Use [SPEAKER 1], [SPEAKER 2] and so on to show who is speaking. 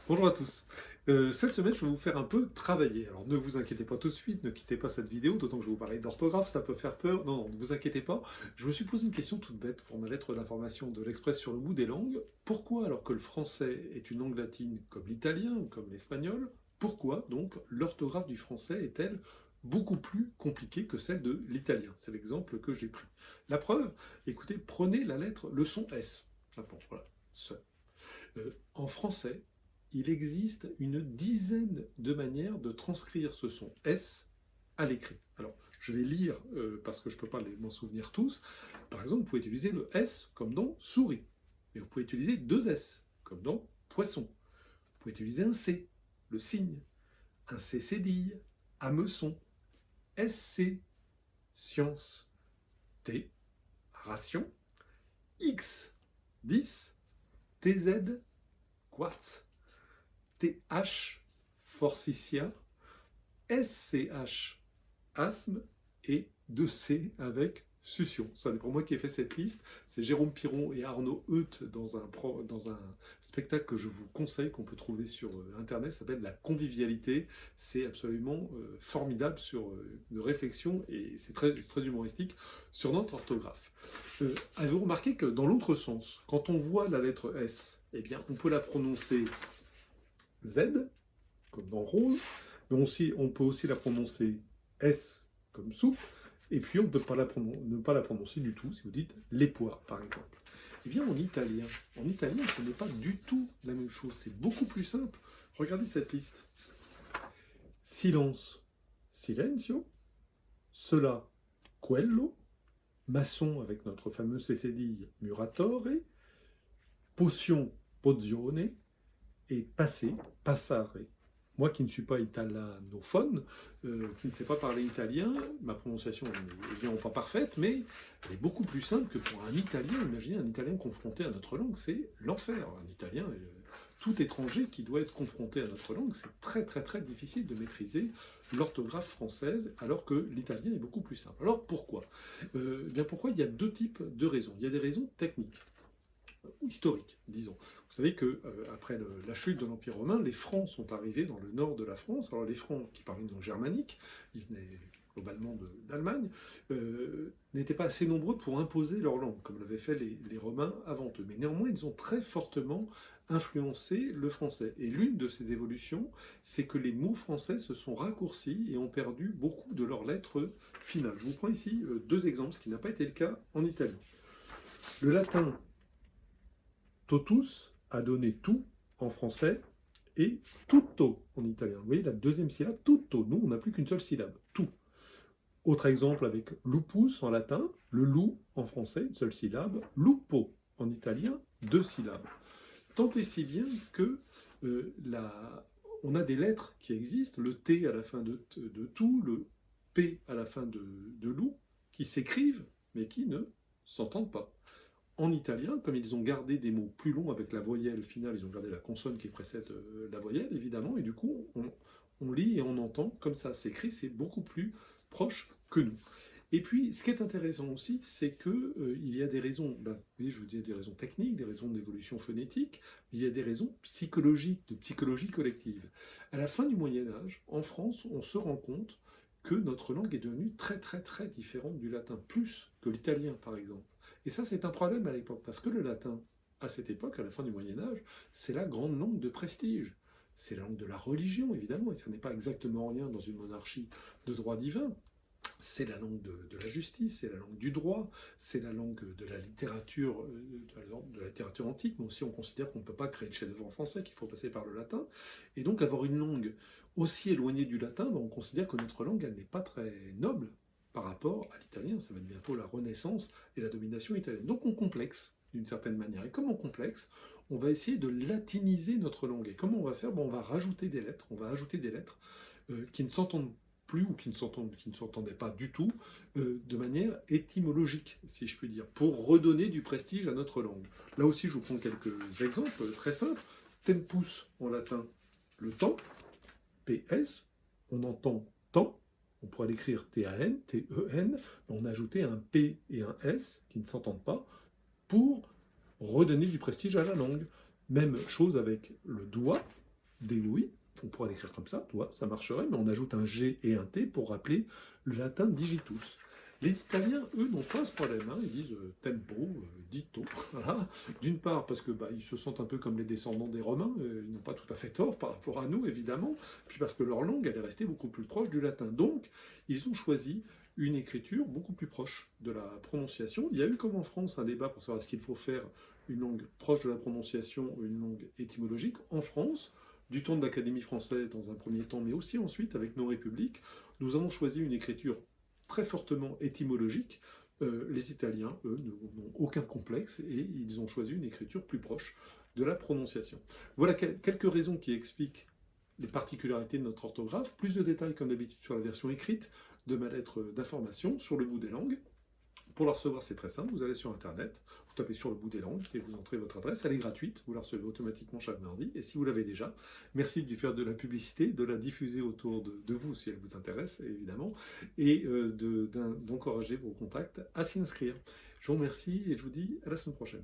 [SPEAKER 1] Bonjour à tous. Cette semaine, je vais vous faire un peu travailler. Alors ne vous inquiétez pas tout de suite, ne quittez pas cette vidéo, d'autant que je vais vous parler d'orthographe, ça peut faire peur. Non, non, ne vous inquiétez pas. Je me suis posé une question toute bête pour ma lettre d'information de l'Express sur le bout des langues. Pourquoi, alors que le français est une langue latine comme l'italien ou comme l'espagnol, pourquoi donc l'orthographe du français est-elle beaucoup plus compliquée que celle de l'italien? C'est l'exemple que j'ai pris. La preuve, écoutez, prenez le son S. Ah bon, voilà. En français, il existe une dizaine de manières de transcrire ce son S à l'écrit. Alors, je vais lire parce que je ne peux pas m'en souvenir tous. Par exemple, vous pouvez utiliser le S comme dans souris. Et vous pouvez utiliser deux S comme dans poisson. Vous pouvez utiliser un C, le signe. Un C cédille, hameçon. SC, science. T, ration. X, 10. TZ, quartz. TH, forsythia. SCH, asthme, et 2C avec succion. Ça n'est pas moi qui ai fait cette liste, c'est Jérôme Piron et Arnaud Euth dans un spectacle que je vous conseille, qu'on peut trouver sur Internet, ça s'appelle La Convivialité. C'est absolument formidable de réflexion, et c'est très humoristique sur notre orthographe. Avez-vous remarqué que dans l'autre sens, quand on voit la lettre S, eh bien, on peut la prononcer Z, comme dans rose, mais on peut aussi la prononcer S comme soupe, et puis on ne peut pas ne pas la prononcer du tout si vous dites les poires, par exemple. Eh bien, en italien, ce n'est pas du tout la même chose, c'est beaucoup plus simple. Regardez cette liste. Silence, silenzio, cela, quello, maçon avec notre fameux cécédille muratore, potion, pozione, et passer, passare. Moi qui ne suis pas italanophone, qui ne sais pas parler italien, ma prononciation est évidemment pas parfaite, mais elle est beaucoup plus simple que pour un italien. Imaginez un italien confronté à notre langue, c'est l'enfer. Un italien, tout étranger qui doit être confronté à notre langue, c'est très difficile de maîtriser l'orthographe française, alors que l'italien est beaucoup plus simple. Alors pourquoi bien pourquoi il y a deux types de raisons. Il y a des raisons techniques ou historique, disons. Vous savez que après la chute de l'Empire romain, les Francs sont arrivés dans le nord de la France. Alors les Francs, qui parlaient une langue germanique, ils venaient globalement d'Allemagne, n'étaient pas assez nombreux pour imposer leur langue, comme l'avaient fait les Romains avant eux. Mais néanmoins, ils ont très fortement influencé le français. Et l'une de ces évolutions, c'est que les mots français se sont raccourcis et ont perdu beaucoup de leurs lettres finales. Je vous prends ici deux exemples, ce qui n'a pas été le cas en Italie. Le latin totus a donné tout en français et tutto en italien. Vous voyez la deuxième syllabe, tutto. Nous, on n'a plus qu'une seule syllabe, tout. Autre exemple avec lupus en latin, le loup en français, une seule syllabe, lupo en italien, deux syllabes. Tant et si bien que on a des lettres qui existent, le T à la fin de tout, le P à la fin de loup, qui s'écrivent mais qui ne s'entendent pas. En italien, comme ils ont gardé des mots plus longs avec la voyelle finale, ils ont gardé la consonne qui précède la voyelle, évidemment, et du coup, on lit et on entend comme ça s'écrit, c'est beaucoup plus proche que nous. Et puis, ce qui est intéressant aussi, c'est qu'il y a des raisons, oui, je vous dis des raisons techniques, des raisons d'évolution phonétique, mais il y a des raisons psychologiques, de psychologie collective. À la fin du Moyen-Âge, en France, on se rend compte que notre langue est devenue très différente du latin, plus que l'italien, par exemple. Et ça, c'est un problème à l'époque, parce que le latin, à cette époque, à la fin du Moyen-Âge, c'est la grande langue de prestige. C'est la langue de la religion, évidemment, et ça n'est pas exactement rien dans une monarchie de droit divin. C'est la langue de la justice, c'est la langue du droit, c'est la langue de la littérature, de la littérature antique, mais aussi on considère qu'on ne peut pas créer de chef-d'œuvre en français, qu'il faut passer par le latin. Et donc avoir une langue aussi éloignée du latin, on considère que notre langue, elle n'est pas très noble par rapport à l'italien. Ça va être bientôt la Renaissance et la domination italienne. Donc on complexe d'une certaine manière. Et comme on complexe, on va essayer de latiniser notre langue. Et comment on va faire? On va rajouter des lettres, on va ajouter des lettres qui ne s'entendent plus ou qui ne s'entendaient pas du tout, de manière étymologique, si je puis dire, pour redonner du prestige à notre langue. Là aussi, je vous prends quelques exemples très simples. Tempus en latin, le temps, PS, on entend temps, on pourrait l'écrire T-A-N, T-E-N, on a ajouté un P et un S qui ne s'entendent pas pour redonner du prestige à la langue. Même chose avec le doigt, DOI, on pourrait l'écrire comme ça, tu vois, ça marcherait, mais on ajoute un G et un T pour rappeler le latin digitus. Les Italiens, eux, n'ont pas ce problème, hein. Ils disent tempo, dito, voilà. D'une part parce que ils se sentent un peu comme les descendants des Romains, ils n'ont pas tout à fait tort par rapport à nous, évidemment, puis parce que leur langue, elle est restée beaucoup plus proche du latin. Donc, ils ont choisi une écriture beaucoup plus proche de la prononciation. Il y a eu, comme en France, un débat pour savoir est-ce qu'il faut faire une langue proche de la prononciation ou une langue étymologique. En France, du temps de l'Académie française dans un premier temps, mais aussi ensuite avec nos républiques, nous avons choisi une écriture très fortement étymologique. Les Italiens, eux, n'ont aucun complexe et ils ont choisi une écriture plus proche de la prononciation. Voilà quelques raisons qui expliquent les particularités de notre orthographe. Plus de détails comme d'habitude sur la version écrite de ma lettre d'information sur le bout des langues. Pour la recevoir, c'est très simple, vous allez sur Internet, vous tapez sur le bout des langues et vous entrez votre adresse, elle est gratuite, vous la recevez automatiquement chaque mardi, et si vous l'avez déjà, merci de lui faire de la publicité, de la diffuser autour de vous si elle vous intéresse, évidemment, et d'encourager vos contacts à s'y inscrire. Je vous remercie et je vous dis à la semaine prochaine.